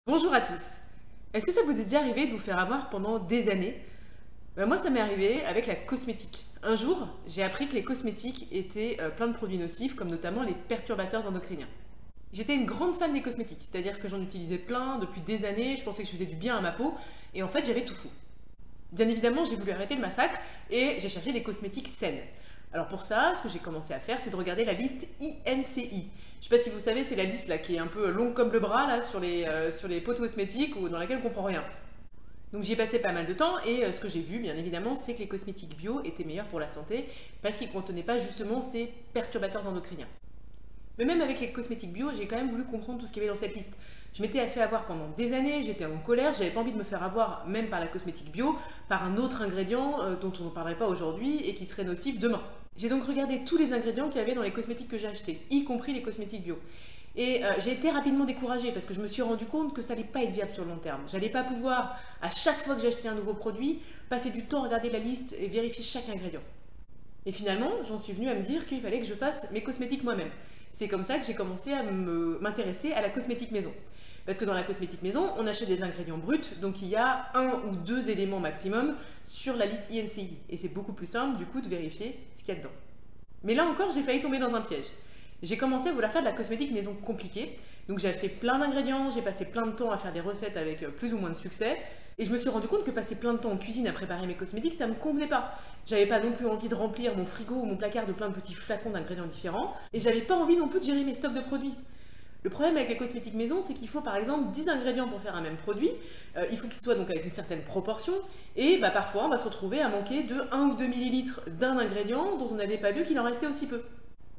Bonjour à tous. Est-ce que ça vous est déjà arrivé de vous faire avoir pendant des années? Moi, ça m'est arrivé avec la cosmétique. Un jour, j'ai appris que les cosmétiques étaient plein de produits nocifs, comme notamment les perturbateurs endocriniens. J'étais une grande fan des cosmétiques, c'est-à-dire que j'en utilisais plein depuis des années, je pensais que je faisais du bien à ma peau, et en fait, j'avais tout fou. Bien évidemment, j'ai voulu arrêter le massacre, et j'ai cherché des cosmétiques saines. Alors pour ça, ce que j'ai commencé à faire, c'est de regarder la liste INCI. Je sais pas si vous savez, c'est la liste là qui est un peu longue comme le bras là sur les pots de cosmétiques ou dans laquelle on comprend rien. Donc j'y ai passé pas mal de temps et ce que j'ai vu bien évidemment c'est que les cosmétiques bio étaient meilleurs pour la santé parce qu'ils ne contenaient pas justement ces perturbateurs endocriniens. Mais même avec les cosmétiques bio, j'ai quand même voulu comprendre tout ce qu'il y avait dans cette liste. Je m'étais fait avoir pendant des années, j'étais en colère, j'avais pas envie de me faire avoir même par la cosmétique bio, par un autre ingrédient dont on ne parlerait pas aujourd'hui et qui serait nocif demain. J'ai donc regardé tous les ingrédients qu'il y avait dans les cosmétiques que j'ai achetés, y compris les cosmétiques bio. Et j'ai été rapidement découragée parce que je me suis rendu compte que ça n'allait pas être viable sur le long terme. J'allais pas pouvoir, à chaque fois que j'achetais un nouveau produit, passer du temps à regarder la liste et vérifier chaque ingrédient. Et finalement, j'en suis venue à me dire qu'il fallait que je fasse mes cosmétiques moi-même. C'est comme ça que j'ai commencé à m'intéresser à la cosmétique maison. Parce que dans la cosmétique maison, on achète des ingrédients bruts, donc il y a un ou deux éléments maximum sur la liste INCI. Et c'est beaucoup plus simple du coup de vérifier ce qu'il y a dedans. Mais là encore, j'ai failli tomber dans un piège. J'ai commencé à vouloir faire de la cosmétique maison compliquée. Donc j'ai acheté plein d'ingrédients, j'ai passé plein de temps à faire des recettes avec plus ou moins de succès. Et je me suis rendu compte que passer plein de temps en cuisine à préparer mes cosmétiques, ça me convenait pas. J'avais pas non plus envie de remplir mon frigo ou mon placard de plein de petits flacons d'ingrédients différents. Et j'avais pas envie non plus de gérer mes stocks de produits. Le problème avec les cosmétiques maison, c'est qu'il faut par exemple 10 ingrédients pour faire un même produit. Il faut qu'ils soient donc avec une certaine proportion. Et parfois, on va se retrouver à manquer de 1 ou 2 millilitres d'un ingrédient dont on n'avait pas vu qu'il en restait aussi peu.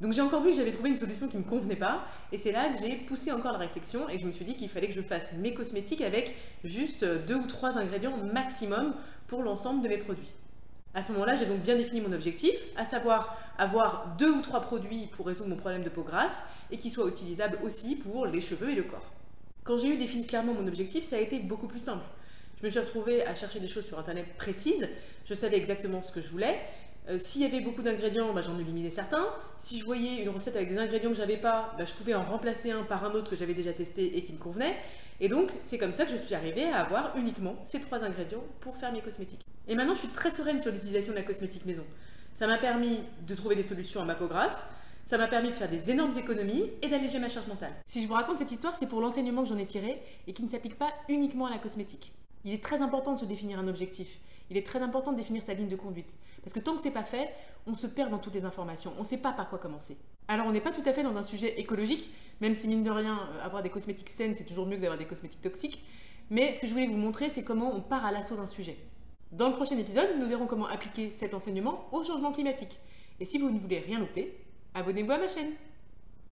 Donc j'ai encore vu que j'avais trouvé une solution qui ne me convenait pas. Et c'est là que j'ai poussé encore la réflexion et que je me suis dit qu'il fallait que je fasse mes cosmétiques avec juste 2 ou 3 ingrédients maximum pour l'ensemble de mes produits. À ce moment-là, j'ai donc bien défini mon objectif, à savoir avoir 2 ou 3 produits pour résoudre mon problème de peau grasse et qui soient utilisables aussi pour les cheveux et le corps. Quand j'ai eu défini clairement mon objectif, ça a été beaucoup plus simple. Je me suis retrouvée à chercher des choses sur internet précises, je savais exactement ce que je voulais. S'il y avait beaucoup d'ingrédients, j'en éliminais certains. Si je voyais une recette avec des ingrédients que j'avais pas, je pouvais en remplacer un par un autre que j'avais déjà testé et qui me convenait. Et donc, c'est comme ça que je suis arrivée à avoir uniquement ces 3 ingrédients pour faire mes cosmétiques. Et maintenant, je suis très sereine sur l'utilisation de la cosmétique maison. Ça m'a permis de trouver des solutions à ma peau grasse, ça m'a permis de faire des énormes économies et d'alléger ma charge mentale. Si je vous raconte cette histoire, c'est pour l'enseignement que j'en ai tiré et qui ne s'applique pas uniquement à la cosmétique. Il est très important de se définir un objectif. Il est très important de définir sa ligne de conduite. Parce que tant que c'est pas fait, on se perd dans toutes les informations. On ne sait pas par quoi commencer. Alors on n'est pas tout à fait dans un sujet écologique, même si mine de rien, avoir des cosmétiques saines, c'est toujours mieux que d'avoir des cosmétiques toxiques. Mais ce que je voulais vous montrer, c'est comment on part à l'assaut d'un sujet. Dans le prochain épisode, nous verrons comment appliquer cet enseignement au changement climatique. Et si vous ne voulez rien louper, abonnez-vous à ma chaîne.